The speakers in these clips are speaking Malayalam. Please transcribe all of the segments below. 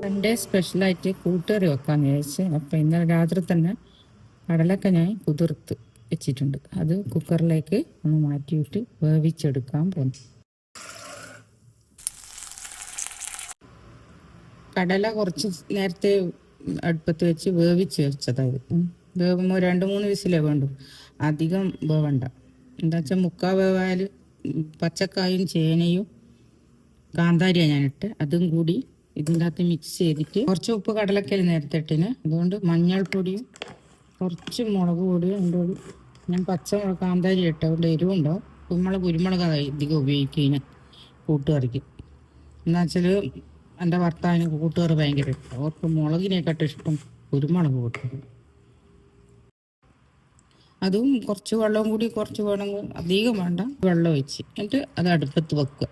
സൺഡേ സ്പെഷ്യലായിട്ട് കൂട്ടുകറി വെക്കാമെന്ന് വിചാരിച്ച്. അപ്പം ഇന്നലെ രാത്രി തന്നെ കടലൊക്കെ ഞാൻ കുതിർത്ത് വെച്ചിട്ടുണ്ട്. അത് കുക്കറിലേക്ക് ഒന്ന് മാറ്റിയിട്ട് വേവിച്ചെടുക്കാൻ പോകുന്നു. കടല കുറച്ച് നേരത്തെ അടുപ്പത്ത് വെച്ച് വേവിച്ച് വെച്ചതായത്. വേവുമ്പോൾ 2-3 വിസിലേ വേണ്ടു, അധികം വേവണ്ട. എന്താ വെച്ചാൽ മുക്കാ വേവായാൽ പച്ചക്കായും ചേനയും കാന്താരിയാണ് ഞാനിട്ട്, അതും കൂടി ഇതിൻ്റെ അകത്ത് മിക്സ് ചെയ്തിട്ട് കുറച്ച് ഉപ്പ് കടലക്കൽ നേരത്തെ ഇട്ടിന്. അതുകൊണ്ട് മഞ്ഞൾപ്പൊടിയും കുറച്ച് മുളക് പൊടിയും എൻ്റെ കൂടി ഞാൻ പച്ചമുളക് കാന്താരി ഇട്ട്, അതുകൊണ്ട് എരിവുണ്ടോ. കുരുമുളക് അധികം ഉപയോഗിക്കുന്ന കൂട്ടുകറിക്ക്. എന്താ വെച്ചാൽ എൻ്റെ ഭർത്താവിന് കൂട്ടുകറി ഭയങ്കര ഇഷ്ടം. അവർക്ക് മുളകിനെക്കാട്ടും ഇഷ്ടം കുരുമുളക് കൂട്ടുകറി. അതും കുറച്ച് വെള്ളം കൂടി, കുറച്ച് വേണമെങ്കിൽ അധികം വേണ്ട, വെള്ളം ഒഴിച്ച് എന്നിട്ട് അത് അടുപ്പത്ത് വെക്കുക.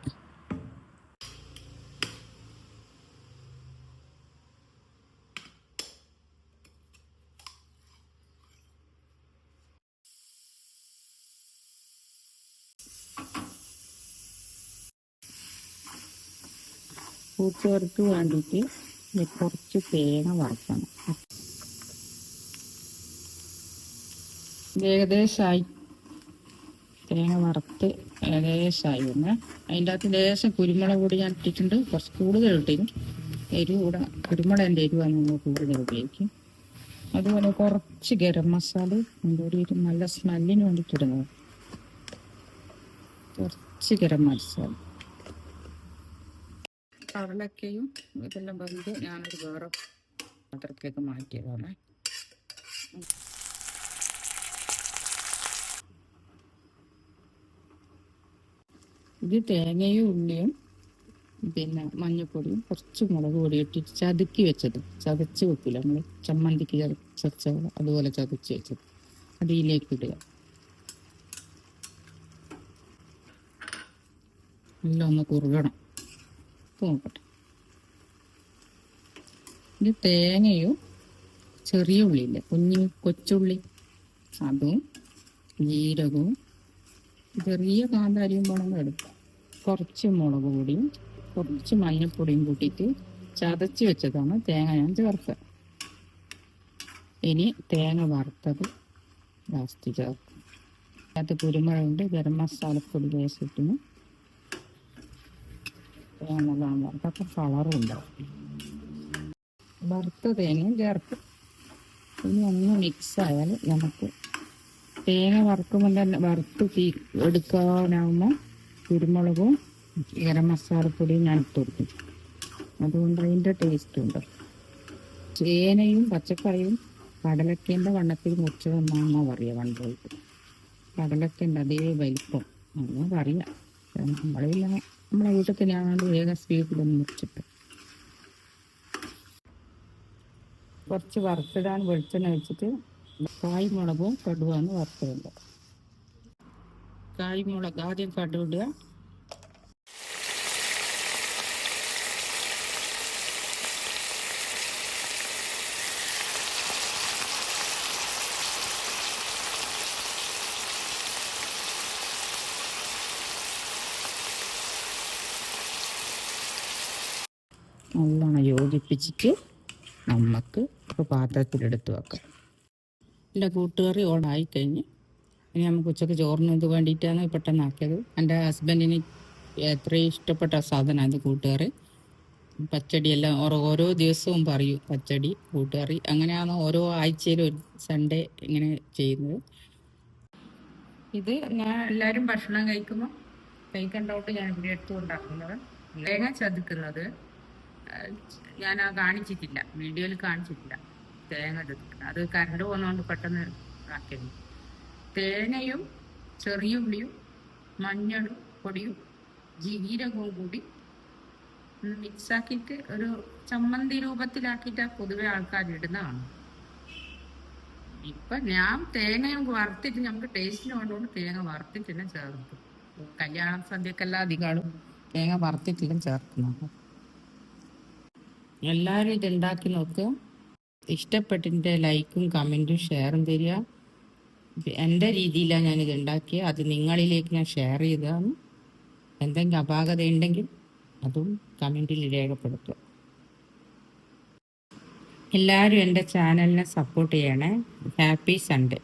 കൂട്ടുകറിക്ക് വേണ്ടിയിട്ട് കുറച്ച് തേങ്ങ വറുക്കണം. ഏകദേശമായി, തേങ്ങ വറുത്ത് ഏകദേശമായി വന്ന് അതിൻ്റെ അകത്ത് ലേശം കുരുമുളക് പൊടി ഞാൻ ഇട്ടിട്ടുണ്ട്. കുറച്ച് കൂടുതൽ ഇട്ടിന് എരിവ് കൂടെ, കുരുമുളകിൻ്റെ എരിവാണ് നമ്മൾ കൂടുതൽ ഉപയോഗിക്കും. അതുപോലെ കുറച്ച് ഗരം മസാല ഒരു നല്ല സ്മെല്ലിന് വേണ്ടിയിട്ടിടുന്നത്, കുറച്ച് ഗരം മസാല. കടലക്കയും ഇതെല്ലാം വെന്ത് ഞാനൊരു വേറെ പാത്രത്തിലേക്ക് മാറ്റിയതാണ്. ഇത് തേങ്ങയും ഉള്ളിയും പിന്നെ മഞ്ഞൾപ്പൊടിയും കുറച്ച് മുളക് പൊടി ഇട്ടിട്ട് ചതുക്കി വെച്ചത്, ചതച്ച് വെക്കില്ല നമ്മൾ ചമ്മന്തിക്ക് ചതച്ച അതുപോലെ ചതച്ച് വെച്ചത് അതിലേക്ക് ഇടുക. എല്ലാം ഒന്ന് കുറുകണം. നോക്കട്ടെ. ഇത് തേങ്ങയും ചെറിയ ഉള്ളിയില്ല, കൊച്ചുള്ളി, അതും ജീരകവും ചെറിയ കാന്താരിയും വേണമെന്ന് എടുക്കാം. കുറച്ച് മുളക് പൊടിയും കുറച്ച് മഞ്ഞൾപ്പൊടിയും കൂട്ടിയിട്ട് ചതച്ച് വെച്ചതാണ് തേങ്ങ ഞാൻ ചേർക്കുക. ഇനി തേങ്ങ വറുത്തത് ലാസ്റ്റ് ചേർക്കും. അതിനകത്ത് കുരുമുളകുണ്ട്, ഗരം മസാലപ്പൊടി ലേശിട്ടിന്, തേങ്ങ വറുത്തൊക്കെ കളറും ഉണ്ടാവും. വറുത്ത തേങ്ങയും ചേർക്കും. ഇനി ഒന്ന് മിക്സായാൽ നമുക്ക് തേങ്ങ വറുക്കുമ്പോൾ തന്നെ വറുത്ത് എടുക്കാനാവുമ്പോൾ കുരുമുളകും ഗരം മസാലപ്പൊടിയും ഞാൻ ഇട്ട് കൊടുക്കും. അതുകൊണ്ട് അതിൻ്റെ ടേസ്റ്റ് ഉണ്ട്. ചേനയും പച്ചക്കറിയും കടലക്കേൻ്റെ വണ്ണത്തിൽ മുറിച്ചതെന്നാണെന്നാണ് പറയുക. വണ്ടോയിട്ട് കടലക്കേൻ്റെ അതേ വലിപ്പം അങ്ങനെ പറയാം. നമ്മളെ വീട്ടിൽ ഞാനത് വേഗം സ്പീഡിലൊന്ന് മുറിച്ചിട്ട് കുറച്ച് വറുത്തിടാൻ വെളിച്ചെണ്ണ വെച്ചിട്ട് കായ്മുളകും കടുവാണ് വറുത്തിടുക. കായ്മുളക് ആദ്യം കടുവിടുക, നല്ലോണം യോജിപ്പിച്ചിട്ട് നമുക്ക് ഒരു പാത്രത്തിലെടുത്ത് വെക്കാം. എൻ്റെ കൂട്ടുകറി ഓണായി കഴിഞ്ഞ് ഇനി നമുക്ക് ഉച്ചയ്ക്ക് ചോറിന് ഇത് വേണ്ടിയിട്ടാണ് പെട്ടെന്നാക്കിയത്. എൻ്റെ ഹസ്ബൻഡിന് എത്രയും ഇഷ്ടപ്പെട്ട സാധനമാണ് ഇത് കൂട്ടുകറി. പച്ചടിയെല്ലാം ഓരോ ദിവസവും പറയും പച്ചടി കൂട്ടുകറി, അങ്ങനെയാണ് ഓരോ ആഴ്ചയിലും ഒരു സൺഡേ ഇങ്ങനെ ചെയ്യുന്നത്. ഇത് ഞാൻ എല്ലാവരും ഭക്ഷണം കഴിക്കണ്ടോട്ട് ഞാൻ ഇവിടെ എടുത്തു ഉണ്ടാക്കുന്നത്. തേങ്ങ ചതുക്കുന്നത് ഞാൻ കാണിച്ചിട്ടില്ല, വീഡിയോയിൽ കാണിച്ചിട്ടില്ല. തേങ്ങ ചതുക്കുന്നത് അത് കറണ്ട് പോകുന്നതുകൊണ്ട് പെട്ടെന്ന് ആക്കിയത്. തേങ്ങയും ചെറിയ ഉള്ളിയും മഞ്ഞൾ പൊടിയും ജീരകവും കൂടി മിക്സാക്കിയിട്ട് ഒരു ചമ്മന്തി രൂപത്തിലാക്കിയിട്ട് പൊതുവെ ആൾക്കാർ ഇടുന്നതാണ്. ഇപ്പം ഞാൻ തേങ്ങയും വറുത്തിട്ട് നമുക്ക് ടേസ്റ്റിന് വേണ്ടുകൊണ്ട് തേങ്ങ വറുത്തിട്ടെല്ലാം ചേർക്കും. കല്യാണ സദ്യക്കെല്ലാം അധികമാളും തേങ്ങ വറുത്തിട്ടെല്ലാം ചേർക്കുന്നുണ്ട്. എല്ലാവരും ഇതുണ്ടാക്കി നോക്കുക. ഇഷ്ടപ്പെട്ടിൻ്റെ ലൈക്കും കമൻറ്റും ഷെയറും തരിക. എൻ്റെ രീതിയിലാണ് ഞാനിത് ഉണ്ടാക്കിയത്, അത് നിങ്ങളിലേക്ക് ഞാൻ ഷെയർ ചെയ്തതാണ്. എന്തെങ്കിലും അപാകത ഉണ്ടെങ്കിൽ അതും കമൻറ്റിൽ രേഖപ്പെടുത്തുക. എല്ലാവരും എൻ്റെ ചാനലിനെ സപ്പോർട്ട് ചെയ്യണേ. Happy Sunday.